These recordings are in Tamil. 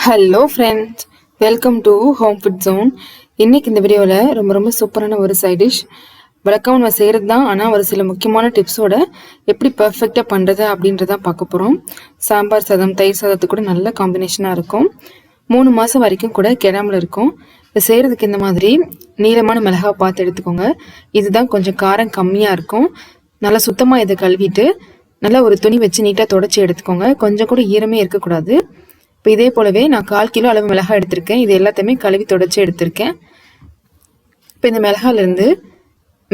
Hello friends, welcome to home food zone. இன்றைக்கி இந்த வீடியோவில் ரொம்ப சூப்பரான ஒரு சைட் டிஷ் வழக்கம் நம்ம செய்கிறது தான். ஆனால் ஒரு சில முக்கியமான டிப்ஸோட எப்படி பர்ஃபெக்டாக பண்ணுறது அப்படின்றதான் பார்க்க போகிறோம். சாம்பார் சாதம், தயிர் சாதத்துக்கு கூட நல்ல காம்பினேஷனாக இருக்கும். 3 மாதம் வரைக்கும் கூட கெடாமல் இருக்கும். இதை செய்கிறதுக்கு இந்த மாதிரி நீளமான மிளகாய் பார்த்து எடுத்துக்கோங்க. இதுதான் கொஞ்சம் காரம் கம்மியாக இருக்கும். நல்லா சுத்தமாக இதை கழுவிட்டு நல்லா ஒரு துணி வச்சு நீட்டாக தொடச்சி எடுத்துக்கோங்க. கொஞ்சம் கூட ஈரமே இருக்கக்கூடாது. இப்போ இதே போலவே நான் 1/4 கிலோ அளவு மிளகாய் எடுத்திருக்கேன். இது எல்லாத்தையுமே கழுவி தொடச்சி எடுத்திருக்கேன். இப்போ இந்த மிளகாயிலேருந்து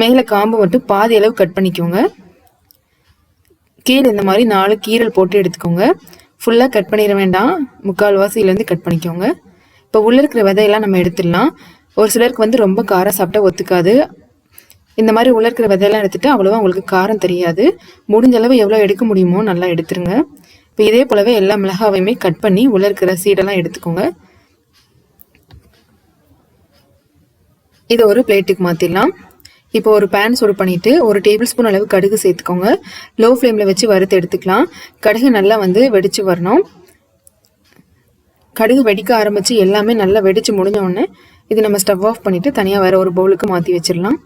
மேலே காம்பு மட்டும் பாதி அளவு கட் பண்ணிக்கோங்க. கீழே இந்த மாதிரி 4 கீரல் போட்டு எடுத்துக்கோங்க. ஃபுல்லாக கட் பண்ணிட வேண்டாம், 1/4 வாசியிலேருந்து கட் பண்ணிக்கோங்க. இப்போ உள்ளே இருக்கிற விதையெல்லாம் நம்ம எடுத்துடலாம். ஒரு சிலருக்கு ரொம்ப காரம் சாப்பிட்டா ஒத்துக்காது. இந்த மாதிரி உள்ளே இருக்கிற விதையெல்லாம் எடுத்துகிட்டு அவ்வளோவா உங்களுக்கு காரம் தெரியாது. முடிஞ்ச அளவு எவ்வளோ எடுக்க முடியுமோ நல்லா எடுத்துருங்க. இப்போ இதே போலவே எல்லா மிளகாவையுமே கட் பண்ணி உள்ள இருக்கிற சீடெல்லாம் எடுத்துக்கோங்க. இதை ஒரு பிளேட்டுக்கு மாற்றிடலாம். இப்போ ஒரு பேன் சூடு பண்ணிவிட்டு 1 டேபிள் ஸ்பூன் அளவு கடுகு சேர்த்துக்கோங்க. லோ ஃப்ளேமில் வச்சு வறுத்து எடுத்துக்கலாம். கடுகு நல்லா வெடித்து வரணும். கடுகு வெடிக்க ஆரம்பித்து எல்லாமே நல்லா வெடித்து முடிஞ்ச உடனே இது நம்ம ஸ்டவ் ஆஃப் பண்ணிவிட்டு தனியாக வேறு ஒரு பவுலுக்கு மாற்றி வச்சிடலாம்.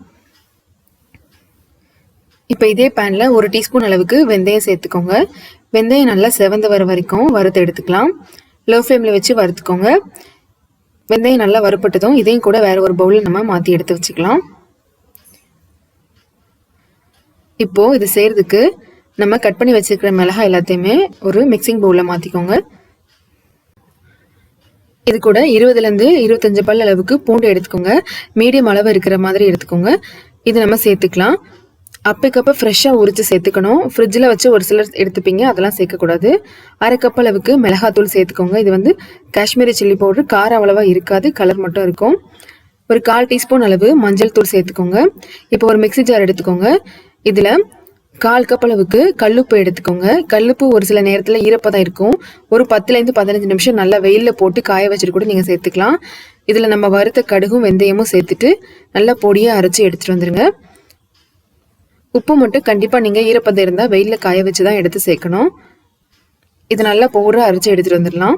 இப்போ இதே பேனில் 1 டீஸ்பூன் அளவுக்கு வெந்தயம் சேர்த்துக்கோங்க. வெந்தயம் நல்லா செவந்து வர வரைக்கும் வறுத்து எடுத்துக்கலாம். லோ ஃப்ளேமில் வச்சு வறுத்துக்கோங்க. வெந்தயம் நல்லா வறுப்பட்டதும் இதையும் கூட வேறு ஒரு பவுலில் நம்ம மாற்றி எடுத்து வச்சுக்கலாம். இப்போது இது செய்கிறதுக்கு நம்ம கட் பண்ணி வச்சுருக்கிற மிளகாய் எல்லாத்தையுமே ஒரு மிக்சிங் பவுலில் மாற்றிக்கோங்க. இது கூட 20லேருந்து 25 பல் அளவுக்கு பூண்டு எடுத்துக்கோங்க. மீடியம் அளவு இருக்கிற மாதிரி எடுத்துக்கோங்க. இது நம்ம சேர்த்துக்கலாம். அப்பக்கப்போ ஃப்ரெஷ்ஷாக உரித்து சேர்த்துக்கணும். ஃப்ரிட்ஜில் வச்சு ஒரு சிலர் எடுத்துப்பீங்க, அதெல்லாம் சேர்க்கக்கூடாது. 1/2 கப் அளவுக்கு மிளகாத்தூள் சேர்த்துக்கோங்க. இது காஷ்மீரி சில்லி பவுடர். காரம் அவ்வளவா இருக்காது, கலர் மட்டும் இருக்கும். ஒரு 1/4 டீஸ்பூன் அளவு மஞ்சள் தூள் சேர்த்துக்கோங்க. இப்போ ஒரு மிக்ஸி ஜார் எடுத்துக்கோங்க. இதில் 1/4 கப் அளவுக்கு கல்லுப்பு எடுத்துக்கோங்க. கல்லுப்பு ஒரு சில நேரத்தில் ஈரப்பதம் இருக்கும். ஒரு 10லேருந்து 15 நிமிஷம் நல்லா வெயிலில் போட்டு காய வச்சுட்டு கூட நீங்கள் சேர்த்துக்கலாம். இதில் நம்ம வறுத்த கடுகும் வெந்தயமும் சேர்த்துட்டு நல்லா பொடியாக அரைச்சி எடுத்துகிட்டு வந்துடுங்க. உப்பு மட்டும் கண்டிப்பாக நீங்கள் ஈரப்பதம் இருந்தால் வெயிலில் காய வச்சு தான் எடுத்து சேர்க்கணும். இது நல்லா பவுடராக அரைச்சி எடுத்துகிட்டு வந்துடலாம்.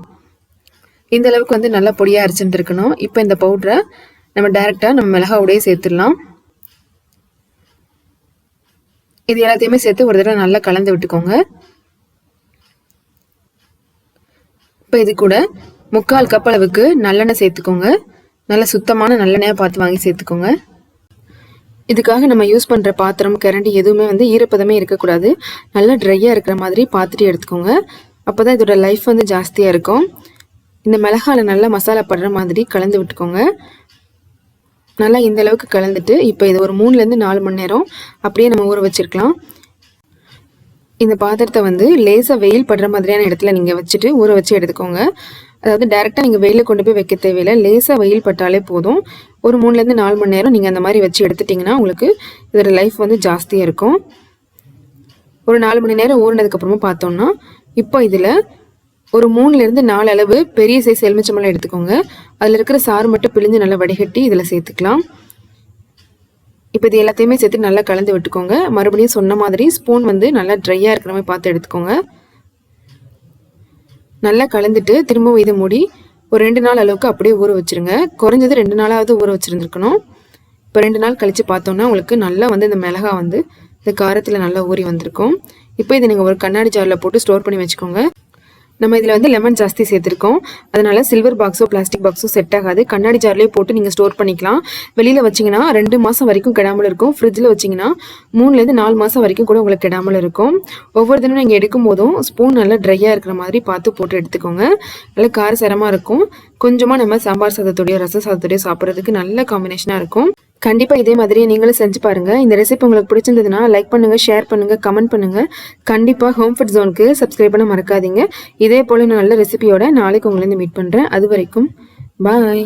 இந்த அளவுக்கு நல்லா பொடியாக அரைச்சிருந்துருக்கணும். இப்போ இந்த பவுடரை நம்ம டைரெக்டாக நம்ம மிளகாவோடையே சேர்த்துடலாம். இது எல்லாத்தையுமே சேர்த்து ஒரு தடவை நல்லா கலந்து விட்டுக்கோங்க. இப்போ இது கூட 3/4 கப் அளவுக்கு நல்லெண்ணெய் சேர்த்துக்கோங்க. நல்லா சுத்தமான நல்லெண்ணெயாக பார்த்து வாங்கி சேர்த்துக்கோங்க. இதுக்காக நம்ம யூஸ் பண்ணுற பாத்திரம், கரண்டி எதுவுமே ஈரப்பதமே இருக்கக்கூடாது. நல்லா ட்ரையாக இருக்கிற மாதிரி பார்த்துட்டு எடுத்துக்கோங்க. அப்போ தான் இதோட லைஃப் ஜாஸ்தியாக இருக்கும். இந்த மிளகாயில் நல்லா மசாலா படுற மாதிரி கலந்து விட்டுக்கோங்க. நல்லா இந்த அளவுக்கு கலந்துட்டு இப்போ இது ஒரு 3லேருந்து 4 மணி நேரம் அப்படியே நம்ம ஊற வச்சுருக்கலாம். இந்த பாத்திரத்தை லேசாக வெயில் படுற மாதிரியான இடத்துல நீங்கள் வச்சுட்டு ஊற வச்சு எடுத்துக்கோங்க. அதாவது டைரெக்டாக நீங்கள் வெயிலில் கொண்டு போய் வைக்க தேவையில்லை. லேசாக வெயில் பட்டாலே போதும். ஒரு 3லேருந்து 4 மணி நேரம் நீங்கள் அந்த மாதிரி வச்சு எடுத்துட்டிங்கன்னா உங்களுக்கு இதோட லைஃப் ஜாஸ்தியாக இருக்கும். ஒரு 4 மணி நேரம் ஊறினதுக்கப்புறமா பார்த்தோம்னா இப்போ இதில் ஒரு 3லேருந்து 4 அளவு பெரிய சைஸ் எலுமிச்சம்பழம் எடுத்துக்கோங்க. அதில் இருக்கிற சாறு மட்டும் பிழிஞ்சு நல்லா வடிகட்டி இதில் சேர்த்துக்கலாம். இப்போ இது எல்லாத்தையுமே சேர்த்து நல்லா கலந்து விட்டுக்கோங்க. மறுபடியும் சொன்ன மாதிரி ஸ்பூன் நல்லா ட்ரையாக இருக்கிற மாதிரி பார்த்து எடுத்துக்கோங்க. நல்லா கலந்துட்டு திரும்பவும் இதை மூடி ஒரு 2 நாள் அளவுக்கு அப்படியே ஊற வச்சுருங்க. குறைஞ்சது 2 நாளாவது ஊற வச்சுருந்துருக்கணும். இப்போ 2 நாள் கழித்து பார்த்தோன்னா உங்களுக்கு நல்லா இந்த மிளகாய் இந்த காரத்தில் நல்லா ஊறி வந்திருக்கும். இப்போ இதை நீங்கள் ஒரு கண்ணாடி ஜாரில் போட்டு ஸ்டோர் பண்ணி வச்சுக்கோங்க. நம்ம இதில் லெமன் ஜாஸ்தி சேர்த்துருக்கோம். அதனால் சில்வர் பாக்ஸோ பிளாஸ்டிக் பாக்ஸோ செட் ஆகாது. கண்ணாடி ஜார்லேயே போட்டு நீங்கள் ஸ்டோர் பண்ணிக்கலாம். வெளியில் வச்சிங்கன்னா 2 மாதம் வரைக்கும் கெடாமல் இருக்கும். ஃப்ரிட்ஜில் வச்சிங்கன்னா 3லேருந்து 4 மாதம் வரைக்கும் கூட உங்களுக்கு கெடாமல் இருக்கும். ஒவ்வொரு தினம் நீங்கள் எடுக்கும் போதும் ஸ்பூன் நல்லா ட்ரையாக இருக்கிற மாதிரி பார்த்து போட்டு எடுத்துக்கோங்க. நல்லா காரசாரமாக இருக்கும். கொஞ்சமாக நம்ம சாம்பார் சாதத்தோடையோ ரச சாதத்தோடையோ சாப்பிட்றதுக்கு நல்ல காம்பினேஷனாக இருக்கும். கண்டிப்பாக இதே மாதிரி நீங்களும் செஞ்சு பாருங்கள். இந்த ரெசிபி உங்களுக்கு பிடிச்சிருந்ததுன்னா லைக் பண்ணுங்கள், ஷேர் பண்ணுங்கள், கமெண்ட் பண்ணுங்கள். கண்டிப்பாக ஹோம் ஃபுட் ஜோனுக்கு சப்ஸ்கிரைப் பண்ண மறக்காதீங்க. இதே போல் நல்ல ரெசிபியோட நாளைக்கு உங்களை மீட் பண்ணுறேன். அது வரைக்கும் பாய்.